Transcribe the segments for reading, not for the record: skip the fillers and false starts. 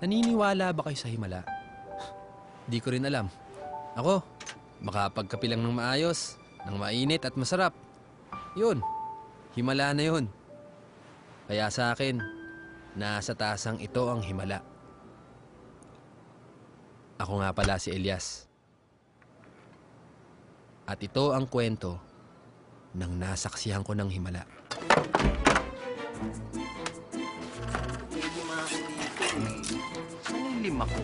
naniniwala ba kayo sa himala? Di ko rin alam. Ako, makapagkape lang ng maayos, ng mainit at masarap. Yun, himala na yun. Kaya sa akin, nasa tasang ito ang himala. Ako nga pala si Elias. At ito ang kwento ng nasaksihan ko ng himala. Saan yung lima ko?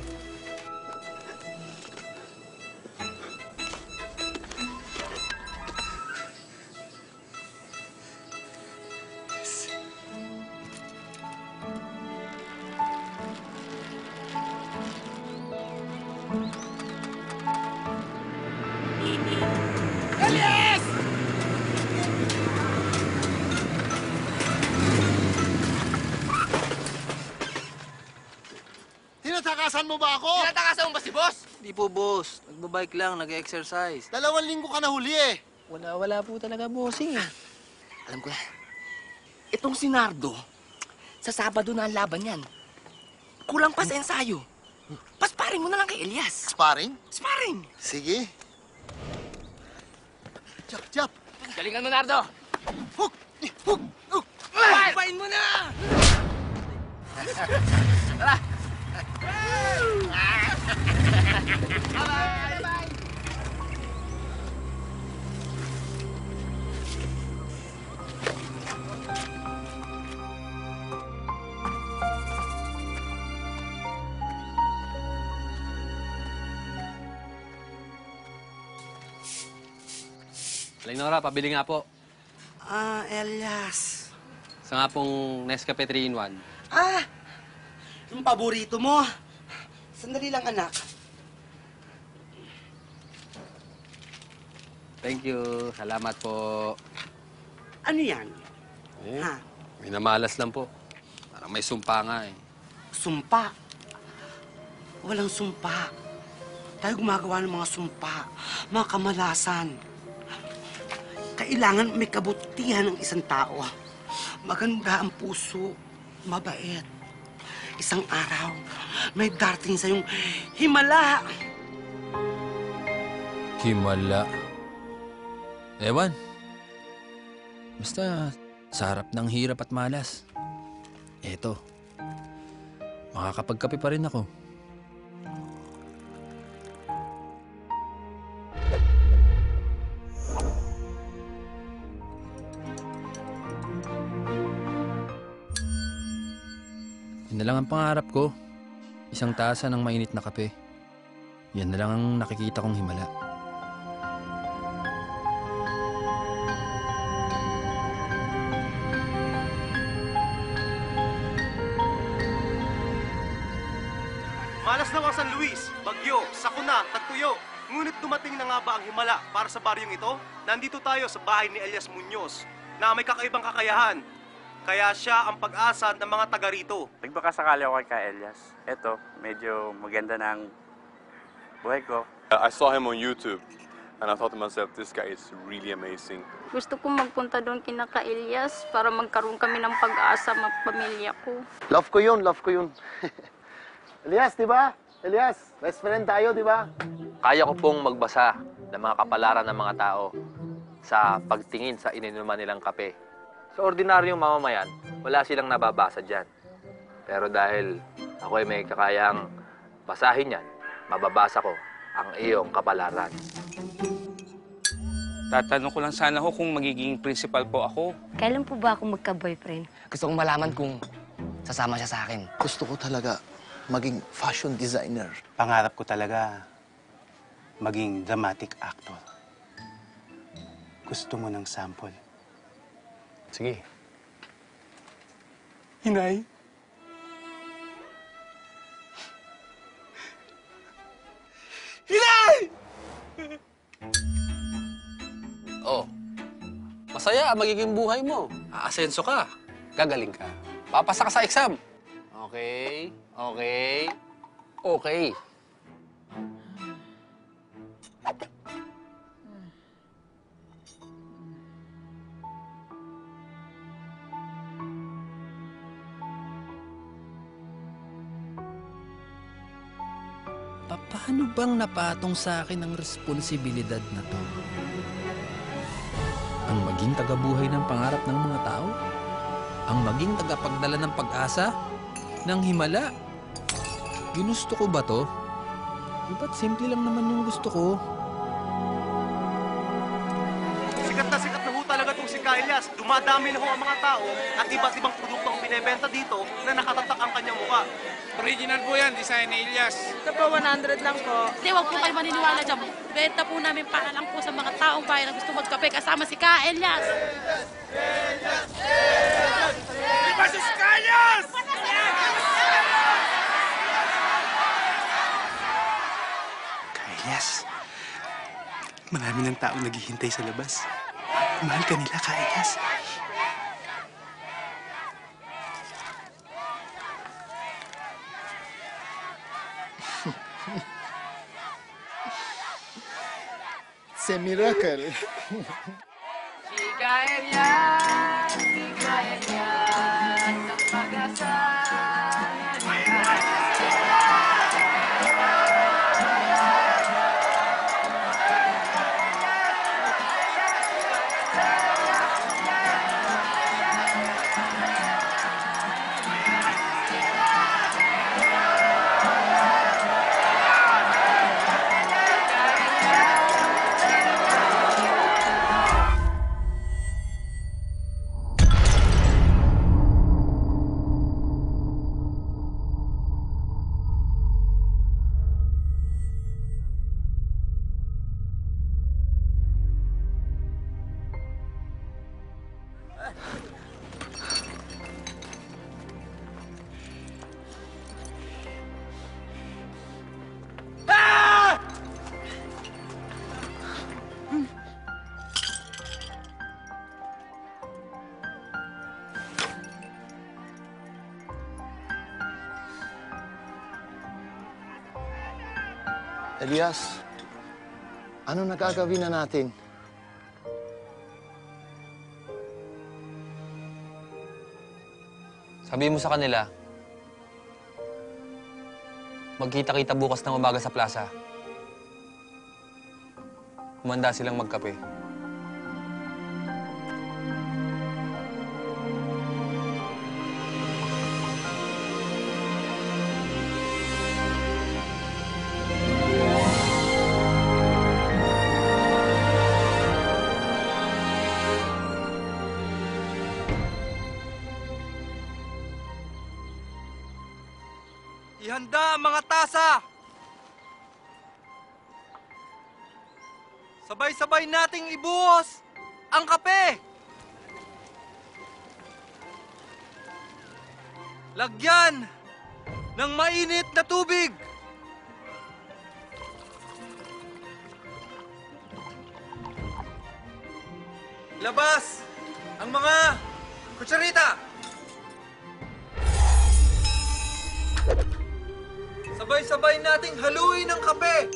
Elias! Tinatakasan mo ba ako? Tinatakasan mo ba si boss? Di po, boss. Nagbabike lang, nag-exercise. 2 linggo ka na huli eh. Wala po talaga, bossing eh. Alam ko na. Itong si Nardo, sa Sabado na ang laban yan. Kulang pa sa ensayo. Pasparing mo na lang kay Elias. Sparring? Sparring! Sige. Jap, jap. Galingan mo, Nardo! Huk! Huk! Huk! Pain mo na! Tara! Bye-bye! Aling Nora, pabili nga po. Elias. Sa nga pong Nescafe 3-in-1. Yung paborito mo. Sandali lang, anak. Thank you. Salamat po. Ano yan? Eh, Ha? minamalas lang po. Parang may sumpa nga eh. Sumpa. Walang sumpa. Tayo gumagawa ng mga sumpa, mga kamalasan. Kailangan may kabutihan ng isang tao. Maganda ang puso, mabait. Isang araw, may darating sa yung himala. Himala. Ewan. Basta sa harap ng hirap at malas. Eto. Makakapagkape pa rin ako. Yun na lang ang pangarap ko. Isang tasa ng mainit na kape. Yan na lang ang nakikita kong himala. Malas na ang San Luis, Bagyo, Sakuna, Tagtuyo. Ngunit dumating na nga ba ang himala para sa baryong ito? Nandito tayo sa bahay ni Elias Muñoz na may kakaibang kakayahan. Kaya siya ang pag-asa ng mga taga rito. Nagbaka sakali ako kay Elias. Eto, medyo maganda ng buhay ko. I saw him on YouTube and I thought to myself, this guy is really amazing. Gusto kong magpunta doon kina ka Elias para magkaroon kami ng pag-asa pamilya ko. Love ko yun, love ko yun. Elias, di ba? Elias, best friend tayo, di ba? Kaya ko pong magbasa ng mga kapalaran ng mga tao sa pagtingin sa ininuman nilang kape. Sa ordinaryong mamamayan, wala silang nababasa dyan. Pero dahil ako ay may kakayang basahin yan, mababasa ko ang iyong kapalaran. Tatanong ko lang sana ho kung magiging principal po ako. Kailan po ba ako magka-boyfriend? Gusto kong malaman kung sasama siya sa akin. Gusto ko talaga maging fashion designer. Pangarap ko talaga maging dramatic actor. Gusto mo ng sample? Sige. Hinay. Hinay! Oh, masaya ang magiging buhay mo. Aasenso ka. Gagaling ka. Papasa ka sa exam. Okay, okay, okay. Paano bang napatong sa akin ang responsibilidad na to? Ang maging tagabuhay ng pangarap ng mga tao? Ang maging tagapagdala ng pag-asa? Ng himala? Ginusto ko ba to? Ba't simple lang naman yung gusto ko? Sikat na ho talaga itong si Elias. Dumadami na ho ang mga tao at iba't ibang produkto ang binebenta dito na nakatatak ang kanyang mukha. Original po yan, design ni Elias. Ito po, 100 lang po. Hindi, huwag po kayo maniniwala dyan. Benta po namin para lang po sa mga taong bayan na gusto magkape kasama si Ka Elias. Viva sus Elias! Elias, marami ng taong naghihintay sa labas. Mahal ka nila, Elias. It's a miracle. Chika Elias, ang pag-asa. Elias, ano nagagawin na natin? Sabihin mo sa kanila, magkita-kita bukas ng umaga sa plaza. Humanda silang magkape. Ihanda ang mga tasa! Sabay-sabay nating ibuhos ang kape! Lagyan ng mainit na tubig! Labas ang mga kutsarita! Sabay-sabay nating haluin ang kape!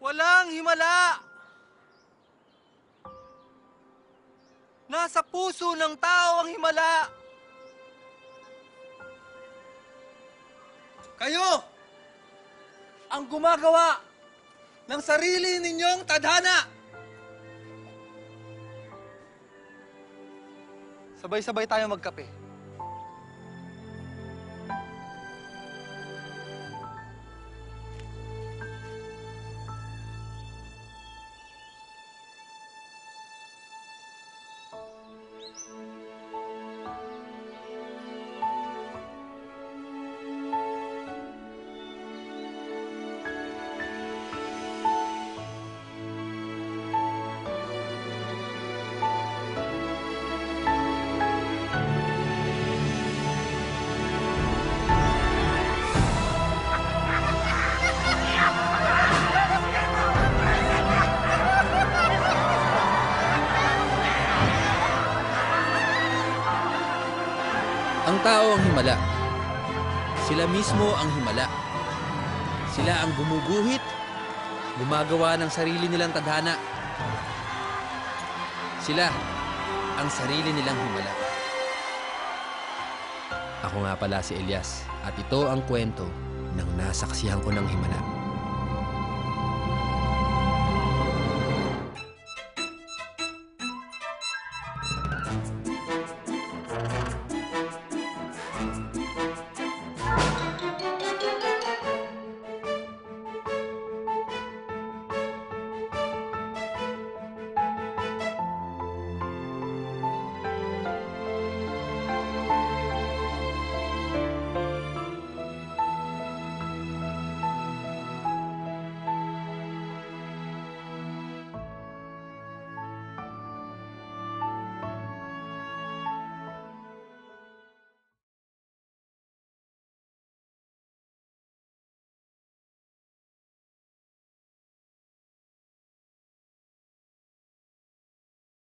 Walang himala! Nasa puso ng tao ang himala! Kayo ang gumagawa ng sarili ninyong tadhana. Sabay-sabay tayo magkape. Ang tao ang himala. Sila mismo ang himala. Sila ang gumuguhit, gumagawa ng sarili nilang tadhana. Sila ang sarili nilang himala. Ako nga pala si Elias at ito ang kwento ng nasaksihan ko ng himala.